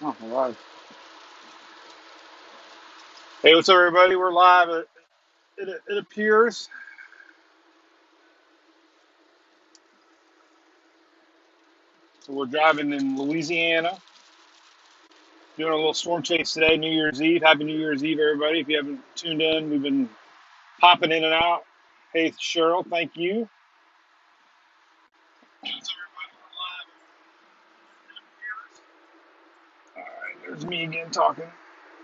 Oh, we're live. Hey, what's up, everybody? We're live. It appears. So we're driving in Louisiana, doing a little storm chase today, New Year's Eve. Happy New Year's Eve, everybody. If you haven't tuned in, we've been popping in and out. Hey, Cheryl, thank you. All right, there's me again talking.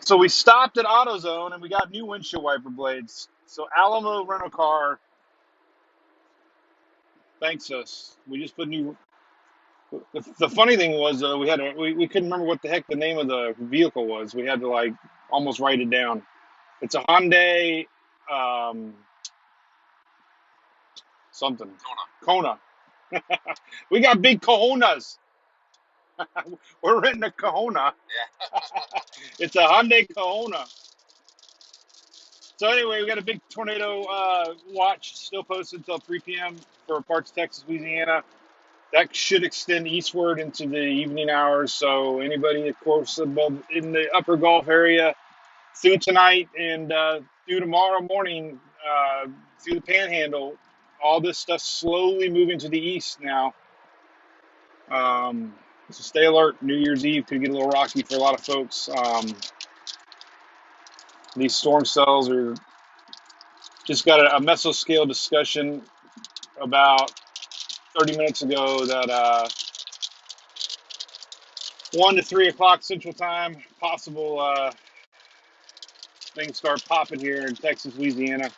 So we stopped at AutoZone and we got new windshield wiper blades. So Alamo Rental Car thanks us. We just put new. The funny thing was we couldn't remember what the heck the name of the vehicle was. We had to like almost write it down. It's a Hyundai um, something Kona. We got big Kahonas. We're renting a Kahona. It's a Hyundai Kahona. So anyway, we got a big tornado watch still posted until 3 p.m. for parts of Texas, Louisiana. That should extend eastward into the evening hours. So anybody, of course, above in the upper Gulf area through tonight and through tomorrow morning, through the Panhandle, all this stuff slowly moving to the east now. So stay alert. New Year's Eve could get a little rocky for a lot of folks. These storm cells are just got a mesoscale discussion about 30 minutes ago that 1 to 3 o'clock Central Time, possible things start popping here in Texas, Louisiana.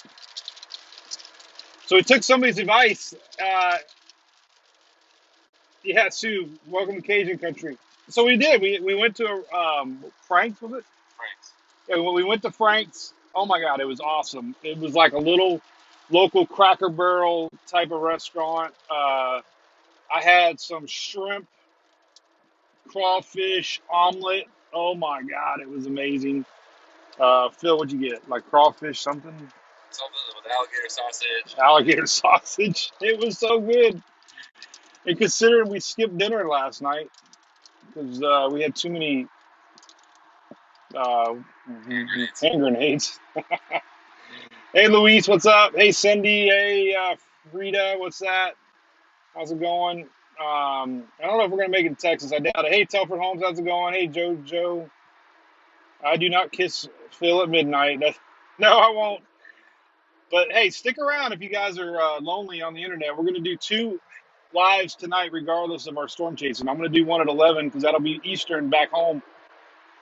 So we took somebody's advice. Yeah, Sue, welcome to Cajun country. So we did. We went to Frank's, was it? Frank's. Yeah, when we went to Frank's, oh my God, it was awesome. It was like a little local Cracker Barrel type of restaurant. I had some shrimp, crawfish omelet. Oh my God, it was amazing. Phil, what'd you get? Like crawfish something? Something with alligator sausage. Alligator sausage. It was so good. And considering we skipped dinner last night because we had too many uh, hand grenades. Hey, Luis, what's up? Hey, Cindy. Hey, Frida, what's that? How's it going? I don't know if we're gonna make it to Texas. I doubt it. Hey, Telford Holmes, how's it going? Hey, Joe. I do not kiss Phil at midnight. No, I won't. But hey, stick around if you guys are lonely on the internet. We're gonna do two lives tonight, regardless of our storm chasing. I'm gonna do one at 11 because that'll be Eastern back home.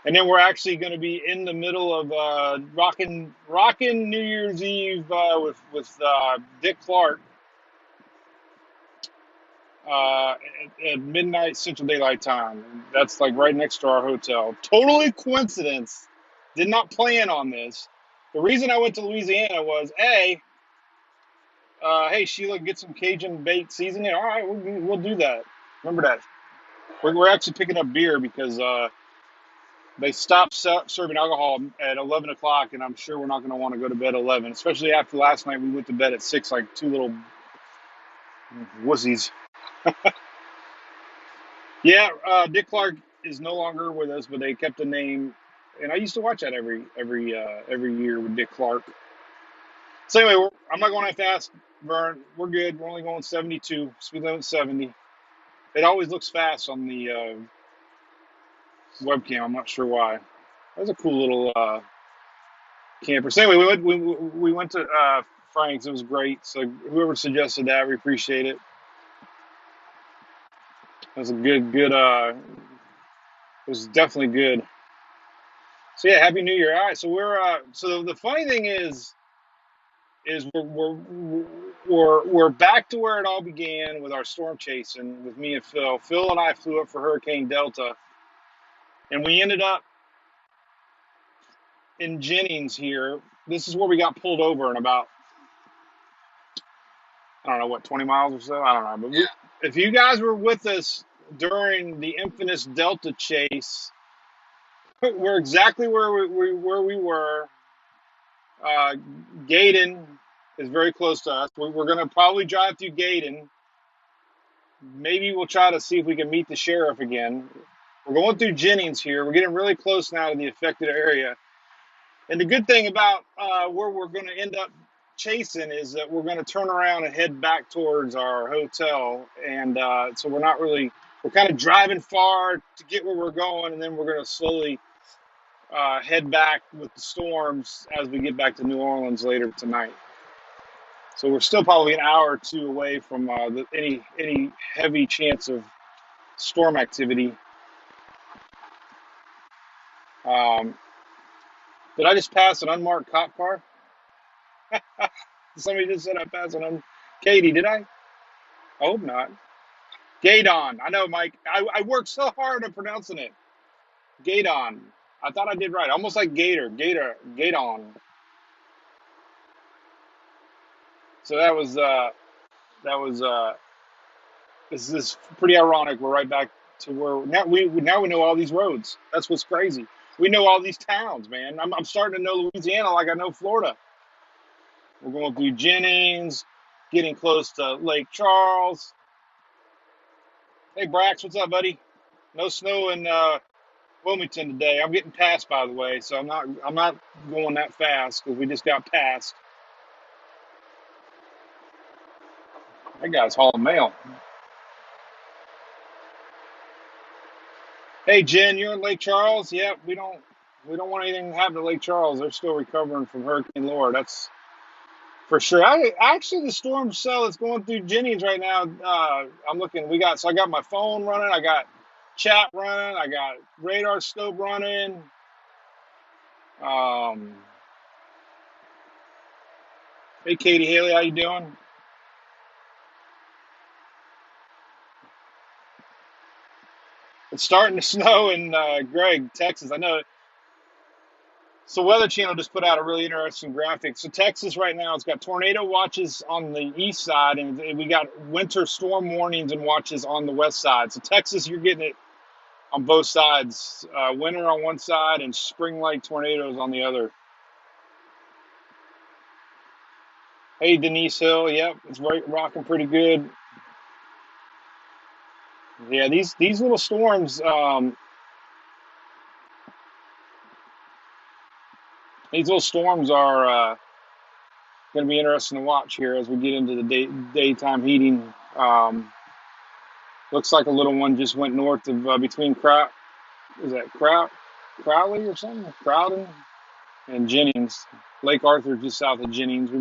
And then we're actually going to be in the middle of rocking New Year's Eve with Dick Clark at midnight Central Daylight Time. That's like right next to our hotel. Totally coincidence. Did not plan on this. The reason I went to Louisiana was hey Sheila, get some Cajun bait seasoning. All right, we'll do that. Remember that. We're actually picking up beer because they stopped serving alcohol at 11 o'clock, and I'm sure we're not going to want to go to bed at 11, especially after last night we went to bed at 6 like two little wussies. Yeah, Dick Clark is no longer with us, but they kept the name, and I used to watch that every year with Dick Clark. So anyway, I'm not going that fast, Vern. We're good. We're only going 72. Speed limit 70. It always looks fast on the webcam. I'm not sure why. That was a cool little camper. So anyway, we went to Frank's. It was great. So whoever suggested that, we appreciate it. It was a good. It was definitely good. So yeah, Happy New Year. All right, so we're so the funny thing is we're back to where it all began with our storm chasing with me and Phil. Phil and I flew up for Hurricane Delta, and we ended up in Jennings here. This is where we got pulled over in about, I don't know, what, 20 miles or so? I don't know. But Yeah. if you guys were with us during the infamous Delta chase, we're exactly where we were. Gaydon is very close to us. We're going to probably drive through Gaydon. Maybe we'll try to see if we can meet the sheriff again. We're going through Jennings here. We're getting really close now to the affected area. And the good thing about where we're going to end up chasing is that we're going to turn around and head back towards our hotel. And so we're kind of driving far to get where we're going, and then we're going to slowly head back with the storms as we get back to New Orleans later tonight. So we're still probably an hour or two away from any heavy chance of storm activity. Did I just pass an unmarked cop car? Somebody just said I passed Katie, did I? I hope not. Gaydon. I know, Mike. I worked so hard on pronouncing it. Gaydon. I thought I did right. Almost like Gator. Gaydon. So this is pretty ironic. We're right back to where now we know all these roads. That's what's crazy. We know all these towns, man. I'm starting to know Louisiana like I know Florida. We're going through Jennings, getting close to Lake Charles. Hey, Brax, what's up, buddy? No snow in Wilmington today. I'm getting past, by the way, so I'm not going that fast because we just got past. That guy's hauling mail. Hey, Jen, you're in Lake Charles? Yep, we don't want anything to happen to Lake Charles. They're still recovering from Hurricane Laura. That's for sure. Actually, the storm cell that's going through Jennings right now. I'm looking. I got my phone running. I got chat running. I got radar scope running. Hey, Katie Haley, how you doing? It's starting to snow in Gregg, Texas. I know. So Weather Channel just put out a really interesting graphic. So Texas right now, it's got tornado watches on the east side, and we got winter storm warnings and watches on the west side. So Texas, you're getting it on both sides, winter on one side and spring-like tornadoes on the other. Hey, Denise Hill, yep, it's rocking pretty good. Yeah, these little storms, are going to be interesting to watch here as we get into the daytime heating. Looks like a little one just went north of between Crowley or something? Crowden and Jennings. Lake Arthur just south of Jennings. We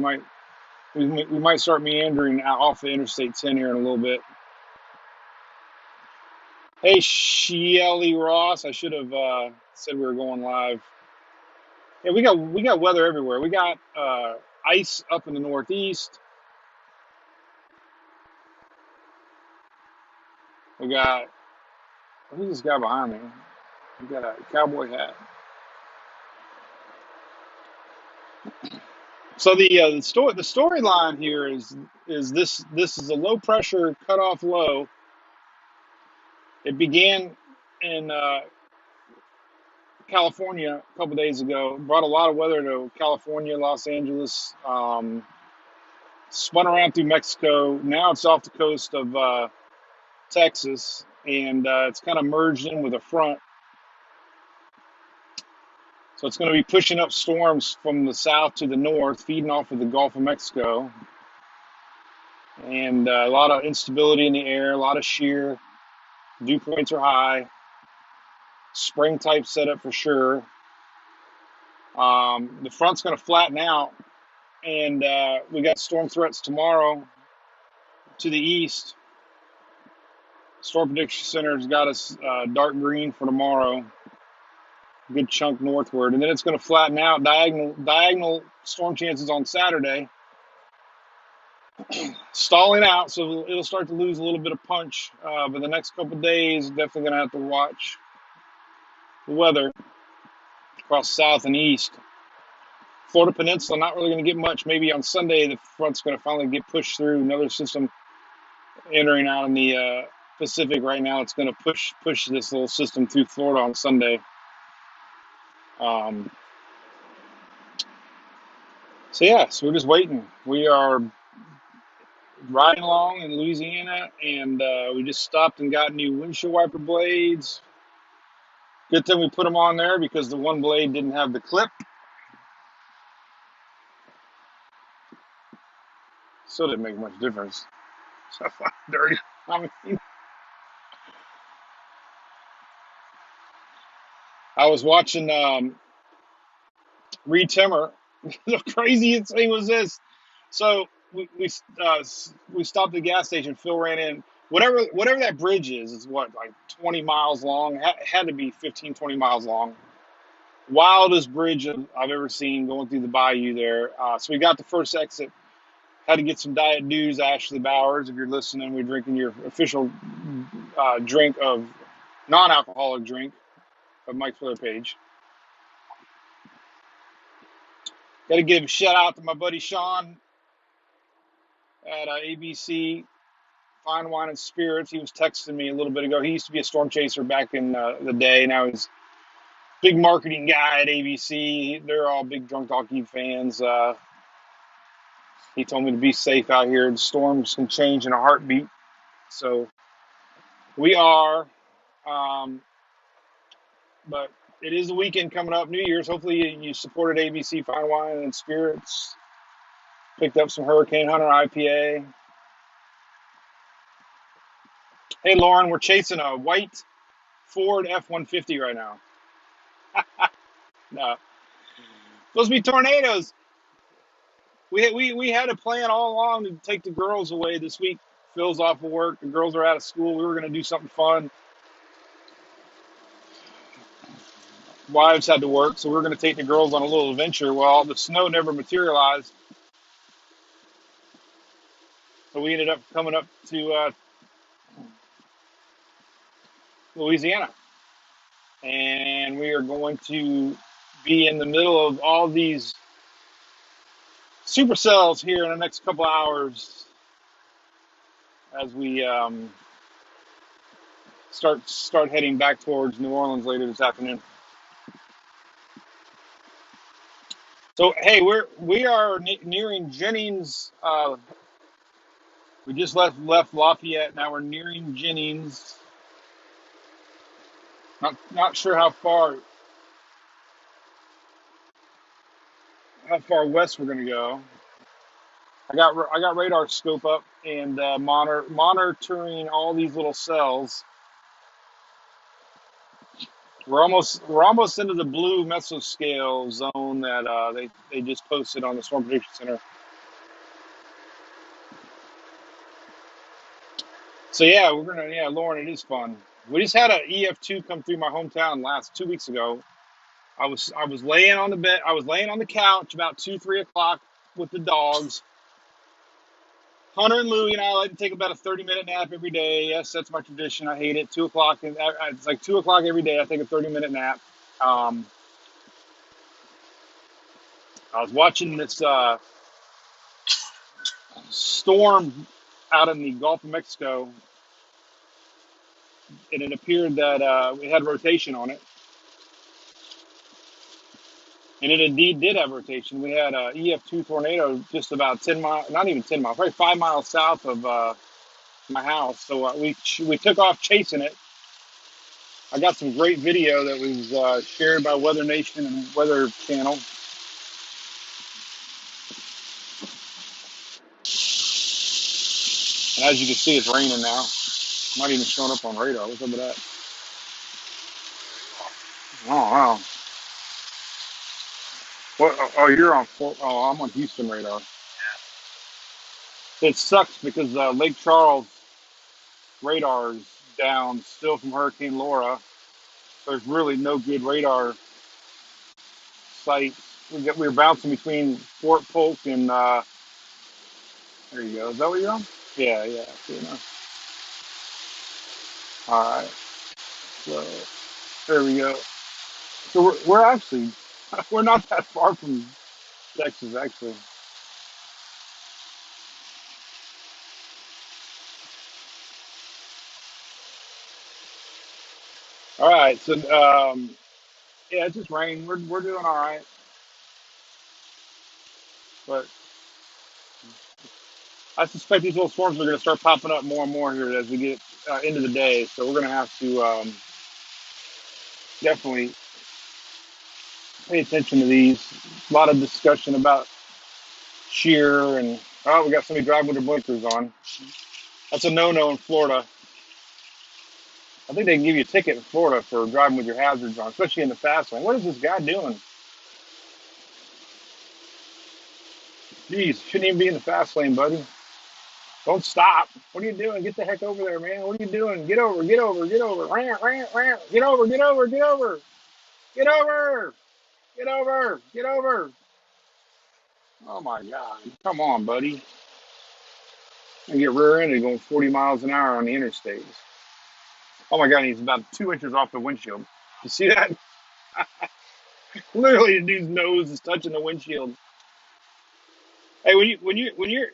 might start meandering out off the Interstate 10 here in a little bit. Hey, Shelly Ross. I should have said we were going live. Yeah, we got weather everywhere. We got ice up in the northeast. We got who's this guy behind me? We got a cowboy hat. So the storyline here is this is a low pressure cutoff low. It began in California a couple days ago. Brought a lot of weather to California, Los Angeles. Spun around through Mexico. Now it's off the coast of Texas, and it's kind of merged in with a front. So it's going to be pushing up storms from the south to the north, feeding off of the Gulf of Mexico. And a lot of instability in the air, a lot of shear. Dew points are high. Spring type setup for sure. The front's going to flatten out, and we got storm threats tomorrow to the east. Storm Prediction Center's got us dark green for tomorrow, good chunk northward, and then it's going to flatten out. Diagonal storm chances on Saturday, stalling out, so it'll start to lose a little bit of punch. But the next couple of days, definitely going to have to watch the weather across south and east. Florida Peninsula, not really going to get much. Maybe on Sunday, the front's going to finally get pushed through. Another system entering out in the Pacific right now. It's going to push this little system through Florida on Sunday. So we're just waiting. We are riding along in Louisiana, and we just stopped and got new windshield wiper blades. Good thing we put them on there because the one blade didn't have the clip. Still didn't make much difference. So fucking dirty. I mean, I was watching Reed Timmer. The craziest thing was this. So we stopped at the gas station. Phil ran in. Whatever that bridge is what, like 20 miles long. Had to be 15, 20 miles long. Wildest bridge I've ever seen going through the bayou there. So we got the first exit. Had to get some Diet Dews, Ashley Bowers. If you're listening, we're drinking your official drink of non-alcoholic drink of Mike's Twitter page. Got to give a shout out to my buddy Sean at ABC Fine Wine and Spirits. He was texting me a little bit ago. He used to be a storm chaser back in the day. Now he's a big marketing guy at ABC. They're all big Drunk Talkie fans. He told me to be safe out here. The storms can change in a heartbeat. So we are. But it is the weekend coming up, New Year's. Hopefully you supported ABC Fine Wine and Spirits. Picked up some Hurricane Hunter IPA. Hey, Lauren, we're chasing a white Ford F-150 right now. No, supposed to be tornadoes. We had a plan all along to take the girls away this week. Phil's off of work. The girls are out of school. We were going to do something fun. Wives had to work, so we were going to take the girls on a little adventure. Well, the snow never materialized. So we ended up coming up to Louisiana. And we are going to be in the middle of all these supercells here in the next couple hours as we start heading back towards New Orleans later this afternoon. So hey, we are nearing Jennings. We just left Lafayette. Now we're nearing Jennings. Not sure how far west we're gonna go. I got radar scope up and monitoring all these little cells. We're almost into the blue mesoscale zone that they just posted on the Storm Prediction Center. So yeah, Lauren, it is fun. We just had an EF2 come through my hometown 2 weeks ago. I was laying on the bed. I was laying on the couch about 2-3 o'clock with the dogs. Hunter and Louie and I like to take about a 30-minute nap every day. Yes, that's my tradition. I hate it. 2 o'clock, and it's like 2 o'clock every day. I take a 30-minute nap. I was watching this storm out in the Gulf of Mexico, and it appeared that it had rotation on it. And it indeed did have rotation. We had a EF2 tornado just about 10 miles, not even 10 miles, probably 5 miles south of my house. So we took off chasing it. I got some great video that was shared by Weather Nation and Weather Channel. And as you can see, it's raining now. Not even showing up on radar. What's up with that? Oh, wow. What? Oh, you're on. Oh, I'm on Houston radar. It sucks because Lake Charles radar is down still from Hurricane Laura. There's really no good radar sites. We were bouncing between Fort Polk and there you go. Is that what you're on? Yeah. You know. All right. So there we go. So we're actually we're not that far from Texas actually. All right. So yeah, it's just rain. We're doing all right, but I suspect these little storms are going to start popping up more and more here as we get into the day. So we're going to have to definitely pay attention to these. A lot of discussion about shear and oh, we got somebody driving with their blinkers on. That's a no-no in Florida. I think they can give you a ticket in Florida for driving with your hazards on, especially in the fast lane. What is this guy doing? Jeez, shouldn't even be in the fast lane, buddy. Don't stop. What are you doing? Get the heck over there, man. What are you doing? Get over, get over, get over. Rant, rant, rant. Get over, get over, get over. Get over. Get over. Get over. Oh my God. Come on, buddy. I get rear-ended going 40 miles an hour on the interstates. Oh my God, he's about 2 inches off the windshield. You see that? Literally, the dude's nose is touching the windshield. Hey, when you're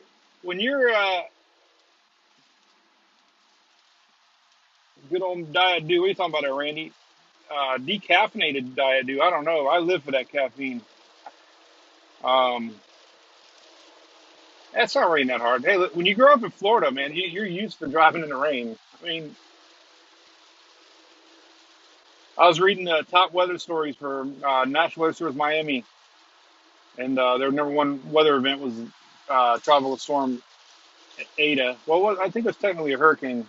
good old Diet Dew, what are you talking about there, Randy? Decaffeinated Diet Dew. I don't know. I live for that caffeine. Um, that's not raining that hard. Hey, look, when you grow up in Florida, man, you're used to driving in the rain. I mean, I was reading the top weather stories for National Weather Service Miami, and their number one weather event was tropical storm Ada. Well, I think it was technically a hurricane,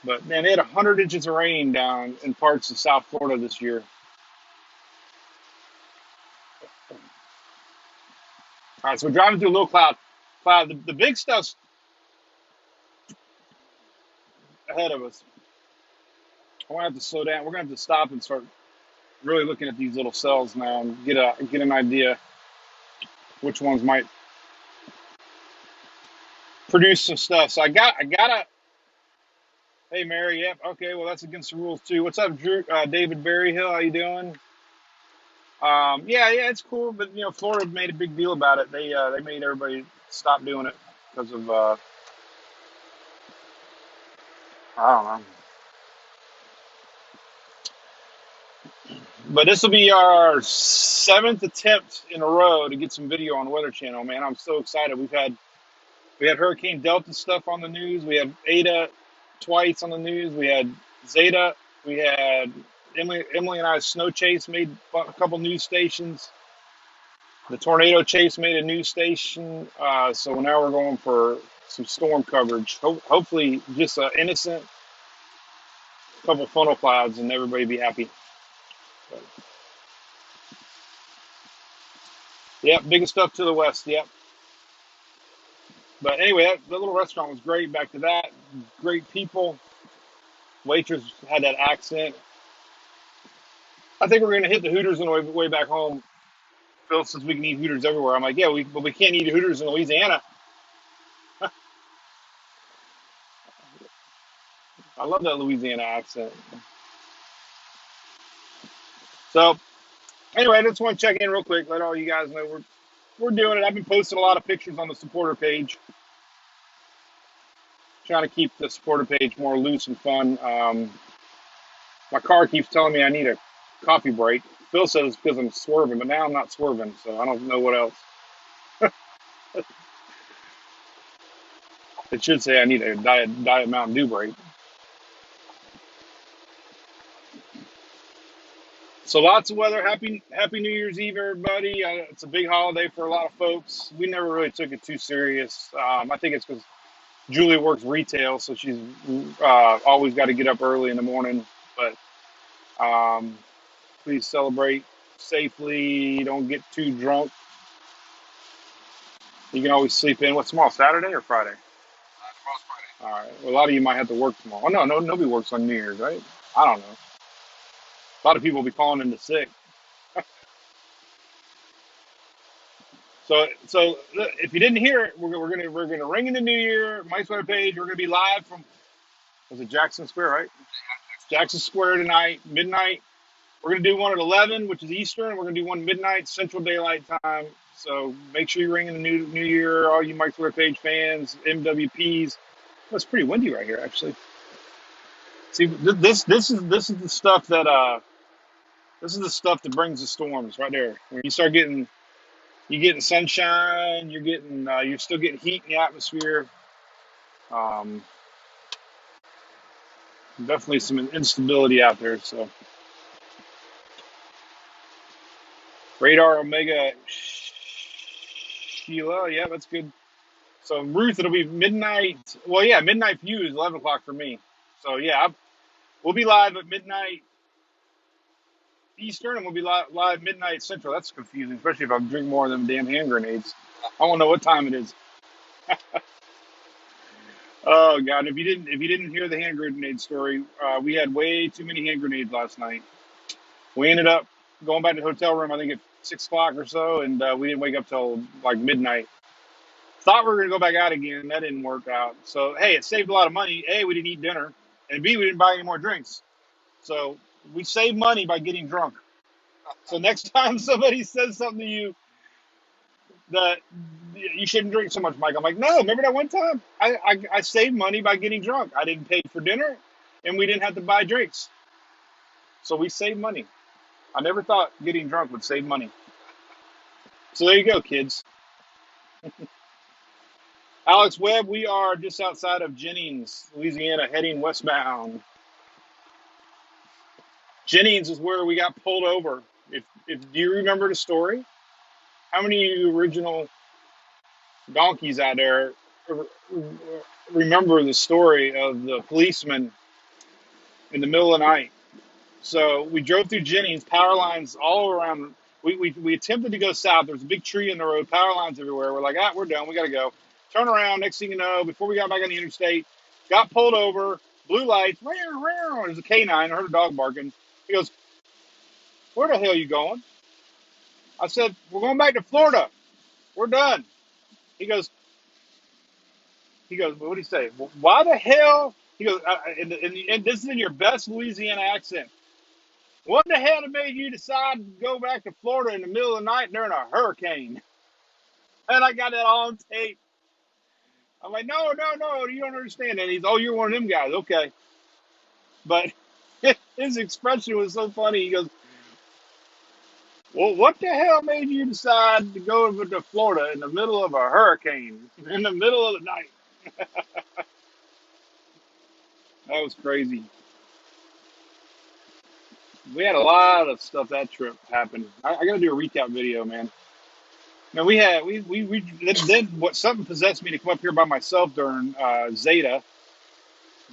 but man, they had 100 inches of rain down in parts of South Florida this year. All right, so we're driving through a little cloud. The big stuff's ahead of us. I'm gonna have to slow down. We're gonna have to stop and start really looking at these little cells now and get an idea which ones might produce some stuff. So I gotta. Hey Mary, yep, okay. Well, that's against the rules too. What's up, Drew? David Berryhill, how you doing? Yeah, it's cool, but Florida made a big deal about it. They made everybody stop doing it because of I don't know. But this will be our seventh attempt in a row to get some video on Weather Channel. Man, I'm so excited. We had Hurricane Delta stuff on the news. We had Ada twice on the news. We had Zeta. We had Emily and I's snow chase made a couple news stations. The tornado chase made a news station. So now we're going for some storm coverage. Hopefully, just an innocent couple funnel clouds, and everybody be happy. But, yep, biggest stuff to the west. Yep. But anyway, that little restaurant was great. Back to that, great people. Waitress had that accent. I think we're going to hit the Hooters on the way back home. Phil says we can eat Hooters everywhere. I'm like, yeah, but we can't eat Hooters in Louisiana. I love that Louisiana accent. So anyway, I just want to check in real quick, let all you guys know we're doing it. I've been posting a lot of pictures on the supporter page, trying to keep the supporter page more loose and fun. My car keeps telling me I need a coffee break. Phil says it's because I'm swerving, but now I'm not swerving, so I don't know what else. It should say I need a diet Mountain Dew break. So lots of weather. Happy New Year's Eve, everybody. It's a big holiday for a lot of folks. We never really took it too serious. I think it's because Julie works retail, so she's always got to get up early in the morning. But please celebrate safely. Don't get too drunk. You can always sleep in. What's tomorrow? Saturday or Friday? Tomorrow's Friday. All right. Well, a lot of you might have to work tomorrow. Oh no, nobody works on New Year's, right? I don't know. A lot of people will be calling in sick. So if you didn't hear it, we're gonna ring in the New Year. My Sweater page. We're gonna be live from was it Jackson Square, right? Jackson Square tonight, midnight. We're gonna do one at 11, which is Eastern. We're gonna do one midnight Central Daylight Time. So make sure you ring in the New Year, all you Mike Sweater page fans, MWPs. Well, it's pretty windy right here, actually. See, this is the stuff that brings the storms right there. When you start getting sunshine, you're still getting heat in the atmosphere. Um, Definitely some instability out there. So Radar Omega Sheila. Yeah, that's good. So Ruth, it'll be midnight. Well, yeah, midnight for you is 11 o'clock for me. So yeah, we'll be live at midnight Eastern, and we'll be live midnight Central. That's confusing, especially if I'm drinking more of them damn hand grenades. I won't know what time it is. Oh God! If you didn't hear the hand grenade story, we had way too many hand grenades last night. We ended up going back to the hotel room, I think at 6 o'clock or so, and we didn't wake up till like midnight. Thought we were gonna go back out again. That didn't work out. So hey, it saved a lot of money. A, we didn't eat dinner, and B, we didn't buy any more drinks. So we saved money by getting drunk. So next time somebody says something to you that you shouldn't drink so much, Mike, I'm like, no. Remember that one time I saved money by getting drunk. I didn't pay for dinner, and we didn't have to buy drinks. So we saved money. I never thought getting drunk would save money. So there you go, kids. Alex Webb, we are just outside of Jennings, Louisiana, heading westbound. Jennings is where we got pulled over. If do you remember the story? How many of you original donkeys out there remember the story of the policeman in the middle of the night? So we drove through Jennings, power lines all around. We attempted to go south. There was a big tree in the road, power lines everywhere. We're like, we're done. We got to go. Turn around. Next thing you know, before we got back on the interstate, got pulled over, blue lights. There's a canine. I heard a dog barking. He goes, where the hell are you going? I said, we're going back to Florida. We're done. He goes, what did he say? Why the hell? He goes, and this is in your best Louisiana accent. What the hell made you decide to go back to Florida in the middle of the night during a hurricane? And I got that on tape. I'm like, no, you don't understand that. He's, oh, you're one of them guys. Okay. But his expression was so funny. He goes, well, what the hell made you decide to go to Florida in the middle of a hurricane, in the middle of the night? That was crazy. We had a lot of stuff that trip happened. I got to do a recap video, man. No, then what something possessed me to come up here by myself during Zeta.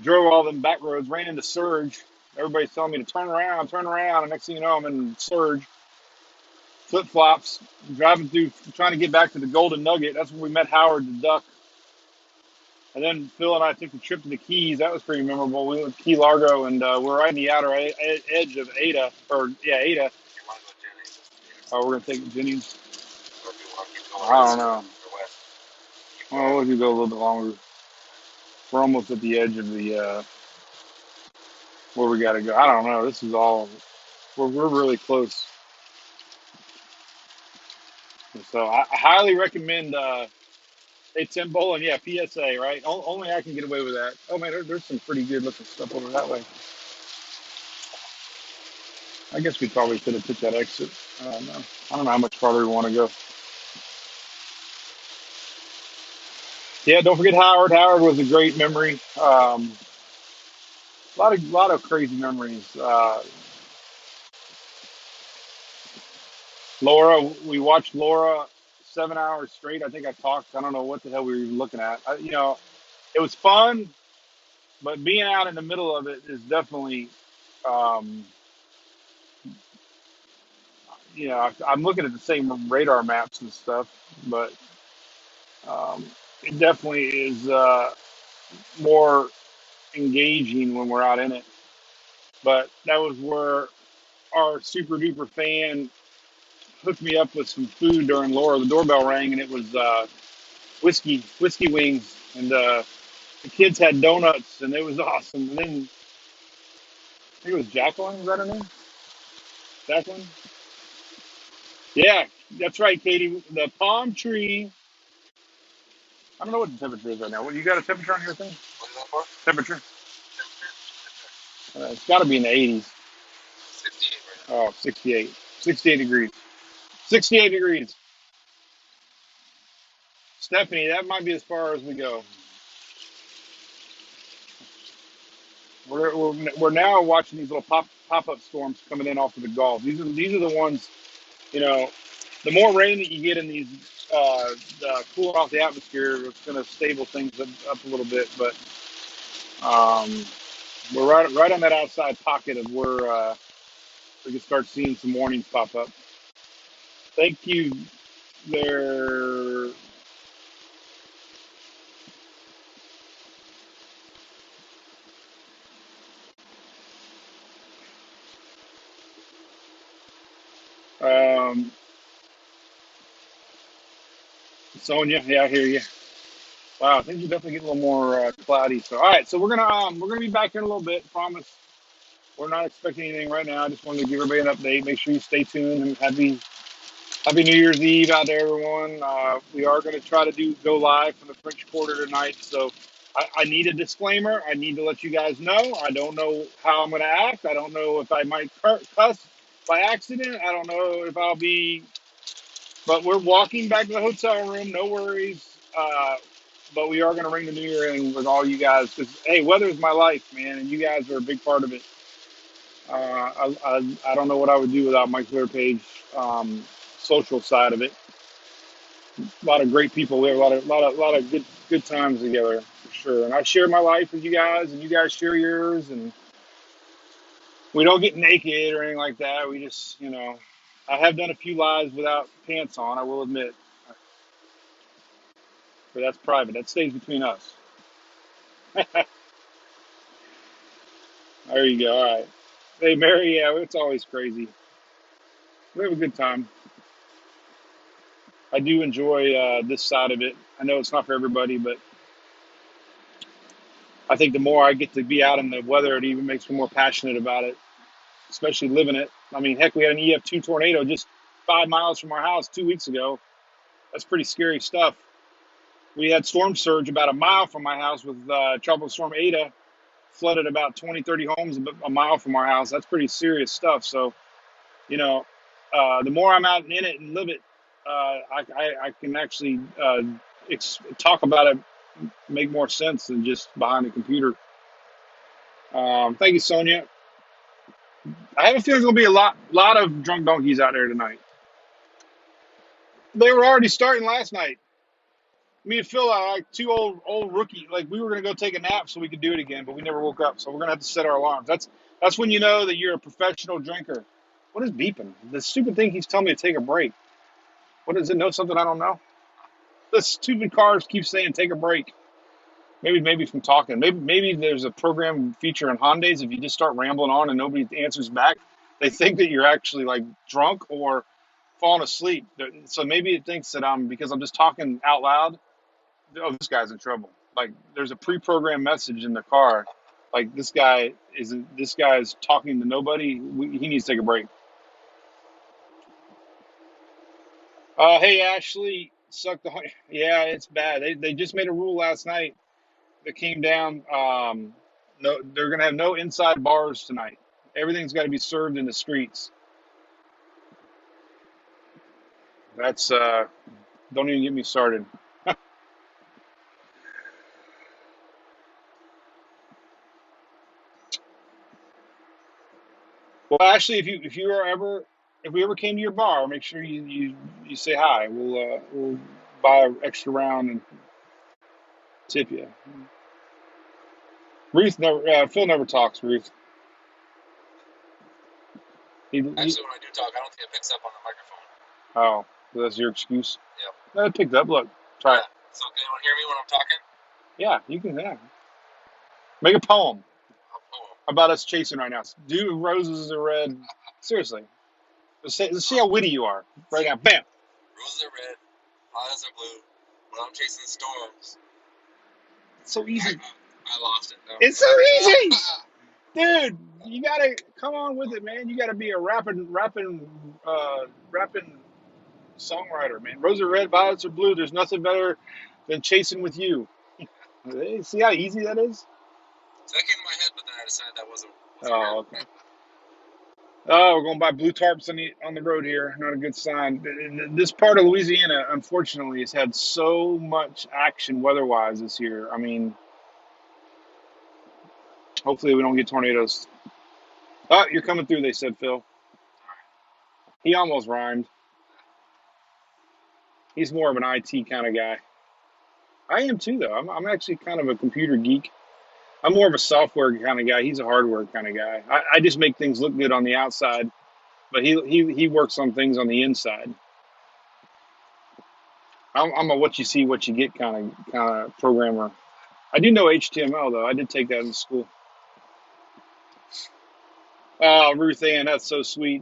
Drove all them back roads, ran into Surge. Everybody's telling me to turn around, and next thing you know, I'm in Surge, flip flops, driving through, trying to get back to the Golden Nugget. That's when we met Howard the Duck. And then Phil and I took the trip to the Keys. That was pretty memorable. We went to Key Largo, and we're right in the outer edge of Ada, Ada. You want to go Jennings? Oh, we're gonna take Jennings. Or if you want to keep going I don't east know. or west, keep Well, going. we could go a little bit longer. We're almost at the edge of the where we got to go. I don't know. This is all. We're really close. So I highly recommend. Hey, Tim Bolin, yeah, PSA, right? Only I can get away with that. Oh man, there's some pretty good looking stuff over that way. I guess we probably could have took that exit. I don't know. I don't know how much farther we want to go. Yeah, don't forget Howard. Howard was a great memory. A lot of crazy memories. Laura, we watched Laura 7 hours straight. I think I talked. I don't know what the hell we were even looking at. It was fun, but being out in the middle of it is definitely, um, I'm looking at the same radar maps and stuff, but um, it definitely is more engaging when we're out in it. But that was where our super duper fan hooked me up with some food during Laura. The doorbell rang and it was whiskey wings, and the kids had donuts, and it was awesome. And then I think it was Jacqueline. Was that her name? Jacqueline. Yeah, that's right, Katie. The palm tree. I don't know what the temperature is right now. What, you got a temperature on your thing? What is that for? Temperature. Temperature? Let me check. It's got to be in the 80s. 68 right now. Oh, 68. 68 degrees. 68 degrees. Stephanie, that might be as far as we go. We're now watching these little pop up storms coming in off of the Gulf. These are the ones You know, the more rain that you get in these, cooling off the atmosphere, it's going to stable things up a little bit. But um, we're right on that outside pocket of where we can start seeing some warnings pop up. Thank you there. Um, Sonia, yeah, I hear you. Wow, things are definitely getting a little more cloudy. So, all right, so we're gonna be back here in a little bit. Promise. We're not expecting anything right now. I just wanted to give everybody an update. Make sure you stay tuned and happy New Year's Eve out to everyone. We are going to try to go live from the French Quarter tonight. So I need a disclaimer. I need to let you guys know. I don't know how I'm going to act. I don't know if I might cuss by accident. I don't know if I'll be, but we're walking back to the hotel room. No worries. But we are going to ring the New Year in with all you guys because, hey, weather is my life, man, and you guys are a big part of it. I don't know what I would do without my Clear Page social side of it. A lot of great people. We have a lot of good times together for sure. And I share my life with you guys, and you guys share yours. And we don't get naked or anything like that. We just, I have done a few lives without pants on. I will admit, but that's private. That stays between us. There you go. All right. Hey, Mary. Yeah, it's always crazy. We have a good time. I do enjoy this side of it. I know it's not for everybody, but I think the more I get to be out in the weather, it even makes me more passionate about it, especially living it. I mean, heck, we had an EF2 tornado just 5 miles from our house 2 weeks ago. That's pretty scary stuff. We had storm surge about a mile from my house with Tropical Storm Ada, flooded about 20, 30 homes a mile from our house. That's pretty serious stuff. So, you know, the more I'm out in it and live it, I can actually talk about it, make more sense than just behind the computer. Thank you, Sonia. I have a feeling there's gonna be a lot of drunk donkeys out there tonight. They were already starting last night. Me and Phil are like two old rookie. Like we were gonna go take a nap so we could do it again, but we never woke up. So we're gonna have to set our alarms. That's when you know that you're a professional drinker. What is beeping? The stupid thing keeps telling me to take a break. What does it know? Something I don't know. The stupid cars keep saying take a break. Maybe from talking. Maybe there's a program feature in Hyundai's. If you just start rambling on and nobody answers back, they think that you're actually like drunk or falling asleep. So maybe it thinks that because I'm just talking out loud. Oh, this guy's in trouble. Like there's a pre-programmed message in the car. Like this guy's talking to nobody. He needs to take a break. Hey Ashley, suck the. Yeah, it's bad. They just made a rule last night that came down. No, they're gonna have no inside bars tonight. Everything's got to be served in the streets. That's don't even get me started. Well, actually, if we ever came to your bar, make sure you say hi. We'll buy an extra round and tip you. Ruth never Phil never talks. Ruth, he Actually, when I do talk, I don't think it picks up on the microphone. oh, that's your excuse. Yep. No, it picked up. Look, try it. Yeah. So can anyone hear me when I'm talking? Yeah, you can. Yeah, make a poem Oh, about us chasing right now. Do roses are red. Seriously, let's see how witty you are right now. Bam. roses are red, eyes are blue. When I'm chasing storms, It's so I, easy. I lost it. No. It's so easy. Dude, you gotta come on with it, man. You gotta be a rapping songwriter, man. Roses are red, violets are blue. There's nothing better than chasing with you. Hey, see how easy that is? So that came to my head, but then I decided that wasn't Oh, real. okay. Oh, we're going by blue tarps on the road here. Not a good sign. This part of Louisiana, unfortunately, has had so much action weather-wise this year. I mean, hopefully we don't get tornadoes. Oh, you're coming through, they said, Phil. He almost rhymed. He's more of an IT kind of guy. I am too, though. I'm actually kind of a computer geek. I'm more of a software kind of guy. He's a hardware kind of guy. I just make things look good on the outside, but he works on things on the inside. I'm a what you see, what you get kind of programmer. I do know HTML though. I did take that in school. Oh, Ruth Ann, that's so sweet.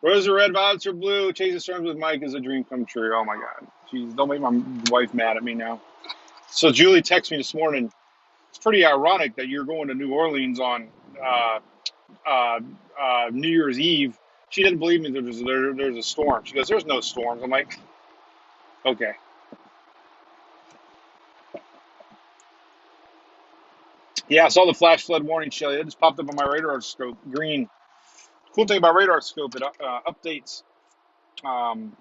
Rose are red, violets are blue. Chasing storms with Mike is a dream come true. Oh my God, jeez, don't make my wife mad at me now. So Julie texted me this morning. It's pretty ironic that you're going to New Orleans on uh, New Year's Eve. She didn't believe me. There's a storm. She goes, "There's no storms." I'm like, okay. Yeah, I saw the flash flood warning, Shelly. It just popped up on my radar scope. Green. Cool thing about radar scope, it updates. Um,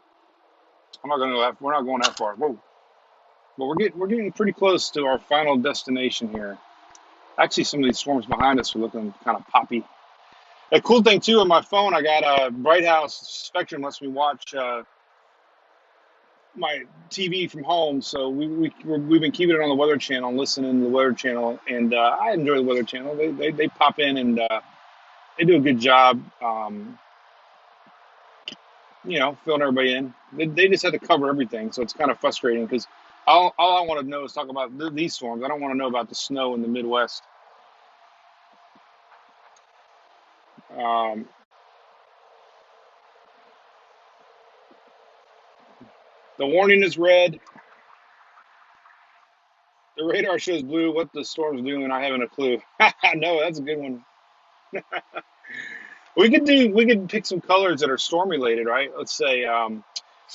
I'm not going to go that. We're not going that far. Whoa, but we're getting pretty close to our final destination here. Actually, some of these storms behind us are looking kind of poppy. A cool thing too on my phone, I got a Bright House Spectrum lets me watch my TV from home. So we've been keeping it on the Weather Channel, listening to the Weather Channel, and I enjoy the Weather Channel. They pop in and they do a good job. Filling everybody in. They just had to cover everything, so it's kind of frustrating because all I want to know is talk about these storms. I don't want to know about the snow in the Midwest. Um, the warning is red. The radar shows blue. What the storm's doing, I haven't a clue. No, that's a good one. We could pick some colors that are storm related, right? Let's say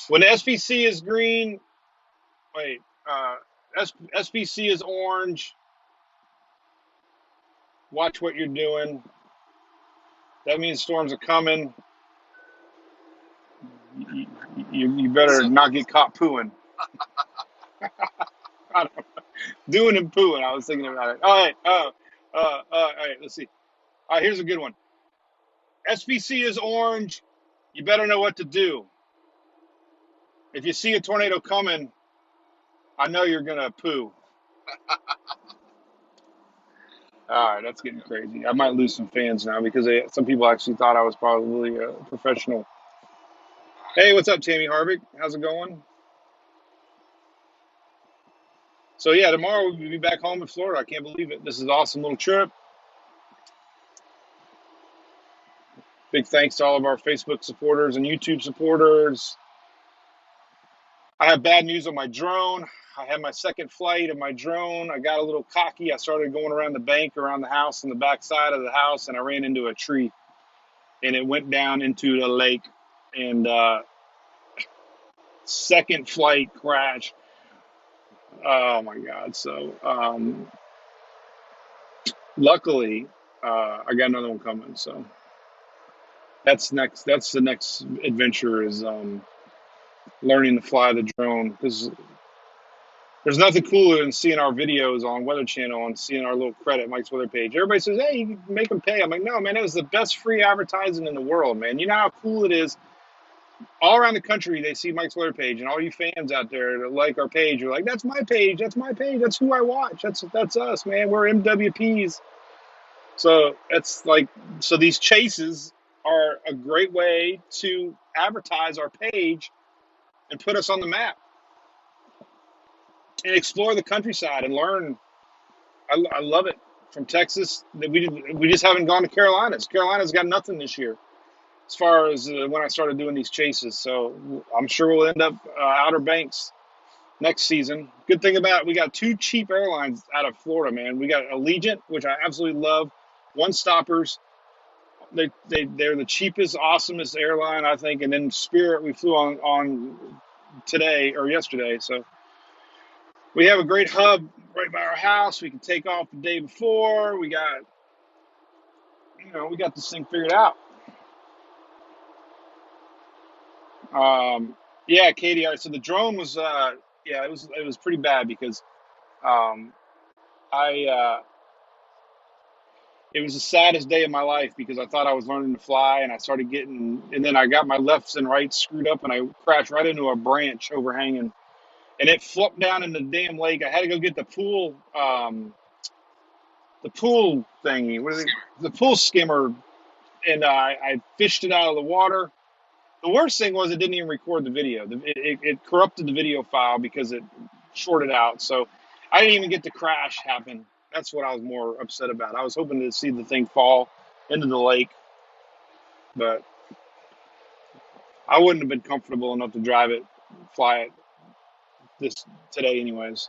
when SPC is green. Wait, SPC is orange. Watch what you're doing. That means storms are coming. You better So, not get caught pooing. I don't know. Doing and pooing. I was thinking about it. All right. All right. Let's see. All right. Here's a good one. SPC is orange. You better know what to do. If you see a tornado coming, I know you're gonna poo. All right. That's getting crazy. I might lose some fans now because some people actually thought I was probably a professional. Hey, what's up, Tammy Harvick? How's it going? So yeah, tomorrow we'll be back home in Florida. I can't believe it. This is an awesome little trip. Big thanks to all of our Facebook supporters and YouTube supporters. I have bad news on my drone. I had my second flight of my drone. I got a little cocky. I started going around the bank, around the house, on the back side of the house, and I ran into a tree. And it went down into the lake. And second flight crash. Oh my God. So luckily, I got another one coming. So that's next. That's the next adventure is learning to fly the drone because there's nothing cooler than seeing our videos on Weather Channel and seeing our little credit, Mike's Weather page. Everybody says, "Hey, you can make them pay." I'm like, "No, man, it was the best free advertising in the world, man. You know how cool it is." All around the country, they see Mike's Weather page, and all you fans out there that like our page are like, "That's my page. That's my page. That's who I watch. That's us, man. We're MWPs." So it's like, so these chases are a great way to advertise our page and put us on the map and explore the countryside and learn. I love it. From Texas, we just haven't gone to Carolinas. Carolinas got nothing this year as far as when I started doing these chases. So I'm sure we'll end up Outer Banks next season. Good thing about it, we got two cheap airlines out of Florida, man. We got Allegiant, which I absolutely love. One Stoppers. They're the cheapest, awesomest airline, I think. And then Spirit, we flew on today or yesterday. So we have a great hub right by our house. We can take off the day before. We got this thing figured out. Yeah, Katie. All right, so the drone was, yeah, it was pretty bad because um, I, It was the saddest day of my life because I thought I was learning to fly, and I started getting, and then I got my lefts and rights screwed up, and I crashed right into a branch overhanging, and it flopped down in the damn lake. I had to go get the pool thingy, what is it? Skimmer. The pool skimmer, and I fished it out of the water. The worst thing was it didn't even record the video. It corrupted the video file because it shorted out. So I didn't even get the crash happen. That's what I was more upset about. I was hoping to see the thing fall into the lake, but I wouldn't have been comfortable enough to drive it, fly it this today, anyways.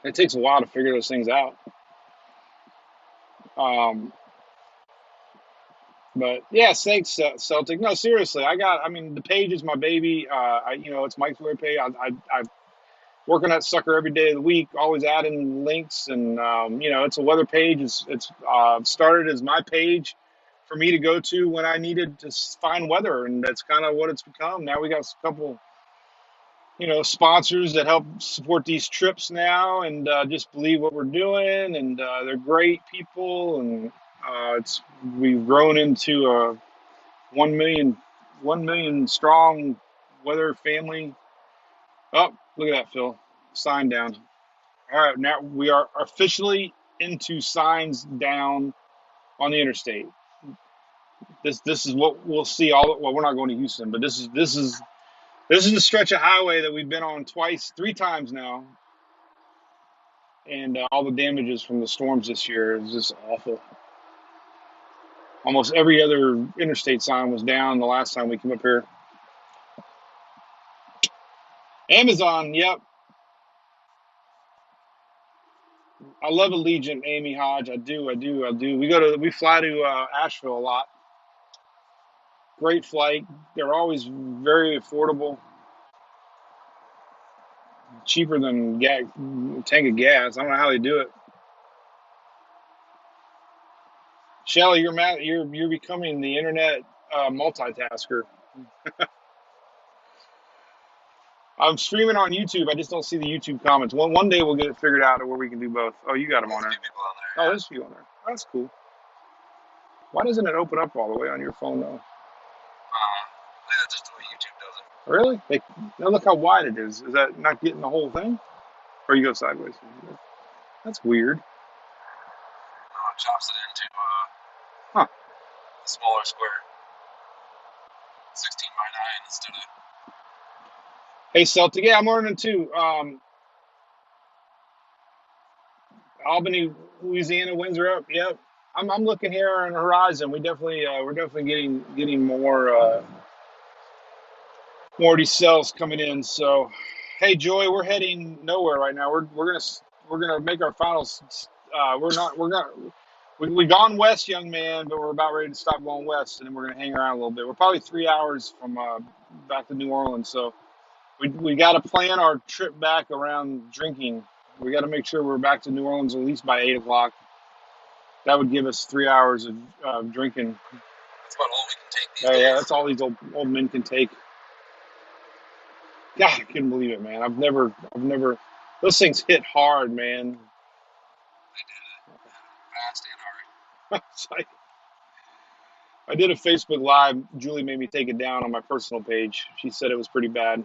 It takes a while to figure those things out. Um, but yeah, thanks, Celtic. No, seriously, I mean, the page is my baby. It's Mike's Weird Page. I working that sucker every day of the week, always adding links, and it's a weather page. It's started as my page for me to go to when I needed to find weather, and that's kind of what it's become. Now we got a couple, sponsors that help support these trips now, and just believe what we're doing, and they're great people, and it's we've grown into a 1 million strong weather family. Oh, look at that, Phil. Sign down. All right, now we are officially into signs down on the interstate. This is what we'll see. Well, we're not going to Houston, but this is the stretch of highway that we've been on three times now, and all the damages from the storms this year is just awful. Almost every other interstate sign was down the last time we came up here. Amazon, yep. I love Allegiant, Amy Hodge. I do. We fly to Asheville a lot. Great flight. They're always very affordable, cheaper than a tank of gas. I don't know how they do it. Shelly, you're becoming the internet multitasker. I'm streaming on YouTube. I just don't see the YouTube comments. One day we'll get it figured out where we can do both. Oh, you got them on There's a there. few people on there. Oh, Yeah. there's a few on there. That's cool. Why doesn't it open up all the way on your phone though? I think that's just the way YouTube does it. Really? Now look how wide it is. Is that not getting the whole thing? Or you go sideways? That's weird. It chops it into Huh. a smaller square, 16 by 9 instead of. Hey, Celtic. Yeah, I'm learning too. Albany, Louisiana, winds are up. Yep. I'm looking here on the horizon. We're definitely getting more of these cells coming in. So, hey, Joy, we're heading nowhere right now. We're gonna make our finals. We gone west, young man, but we're about ready to stop going west, and then we're gonna hang around a little bit. We're probably 3 hours from back to New Orleans, so we got to plan our trip back around drinking. We got to make sure we're back to New Orleans at least by 8 o'clock. That would give us 3 hours of drinking. That's about all we can take these Yeah, days. yeah, that's all these old men can take. God, I couldn't believe it, man. I've never. Those things hit hard, man. They did it fast and hard. It's like, I did a Facebook Live. Julie made me take it down on my personal page. She said it was pretty bad.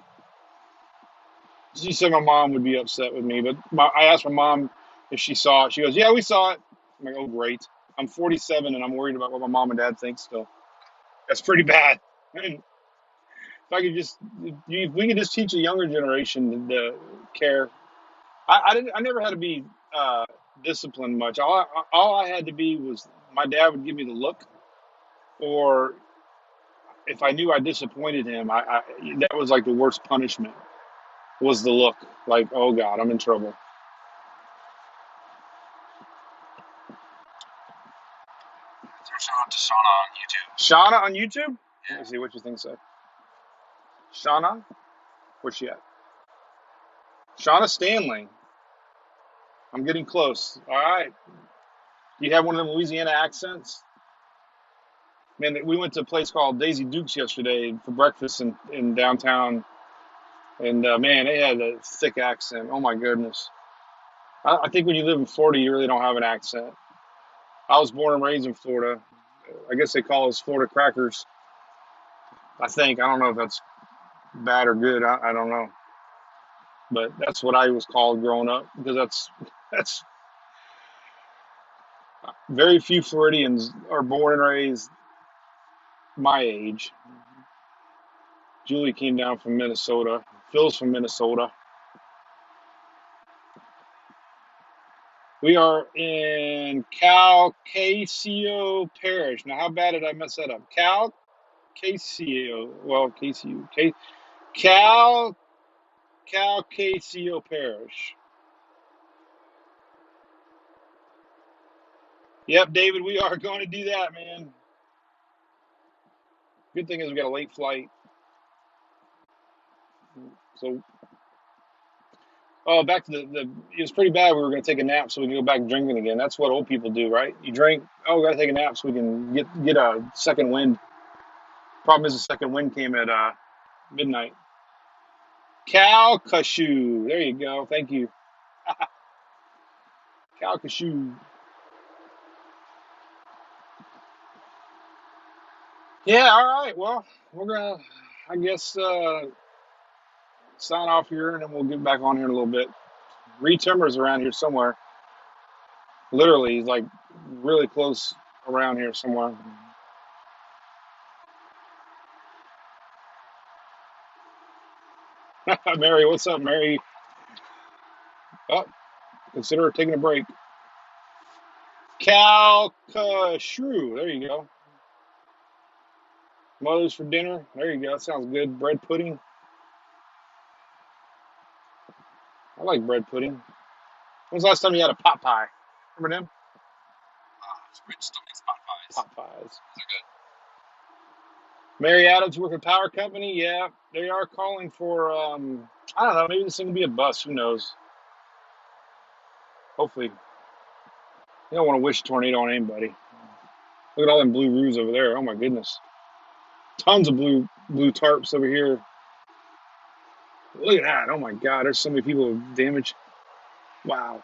She said my mom would be upset with me, but I asked my mom if she saw it. She goes, "Yeah, we saw it." I'm like, "Oh, great." I'm 47 and I'm worried about what my mom and dad think still. That's pretty bad. And if I could just, if we could just teach a younger generation to care. I never had to be disciplined much. All I had to be was my dad would give me the look, or if I knew I disappointed him, that was like the worst punishment was the look. Like, oh God, I'm in trouble. Throw a shout out to Shauna on YouTube. Shauna on YouTube? Yeah. Let me see what you think so. Shauna? Where's she at? Shauna Stanley. I'm getting close. All right. Do you have one of them Louisiana accents? Man, we went to a place called Daisy Dukes yesterday for breakfast in downtown. And man, they had a thick accent. Oh my goodness. I think when you live in Florida, you really don't have an accent. I was born and raised in Florida. I guess they call us Florida crackers. I think. I don't know if that's bad or good. I don't know. But that's what I was called growing up because that's very few Floridians are born and raised my age. Julie came down from Minnesota. Phil's from Minnesota. We are in Calcasio Parish. Now, how bad did I mess that up? Calcasio. Well, KCU. Cal Calcasio Parish. Yep, David, we are going to do that, man. Good thing is we got a late flight. So, oh, back to it was pretty bad. We were going to take a nap so we can go back drinking again. That's what old people do, right? You drink, oh, we got to take a nap so we can get a second wind. Problem is the second wind came at midnight. Calcasieu. There you go. Thank you. Calcasieu. Yeah, all right. Well, we're going to, I guess, sign off here and then we'll get back on here in a little bit. Reed Timmer's around here somewhere. Literally, he's like really close around here somewhere. Mary, what's up, Mary? Oh, consider taking a break. Calcasieu. There you go. Mother's for dinner. There you go. That sounds good. Bread pudding. I like bread pudding. When's the last time you had a pot pie? Remember them? Rich still makes pot pies. Pot pies. They're good. Mary Adams working power company. Yeah, they are calling for. I don't know. Maybe this thing will be a bust. Who knows? Hopefully, you don't want to wish a tornado on anybody. Look at all them blue roofs over there. Oh my goodness, tons of blue tarps over here. Look at that. Oh my God, there's so many people with damage. Wow.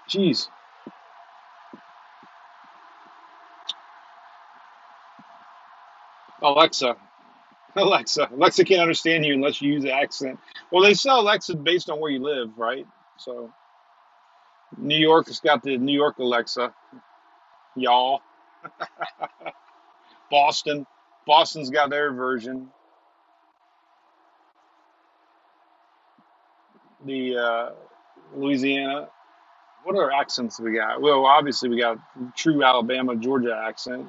Jeez. Alexa. Alexa can't understand you unless you use the accent. Well, they sell Alexa based on where you live, right? So New York has got the New York Alexa, y'all. Boston's got their version. The Louisiana. What other accents we got? Well, obviously we got true Alabama, Georgia accent.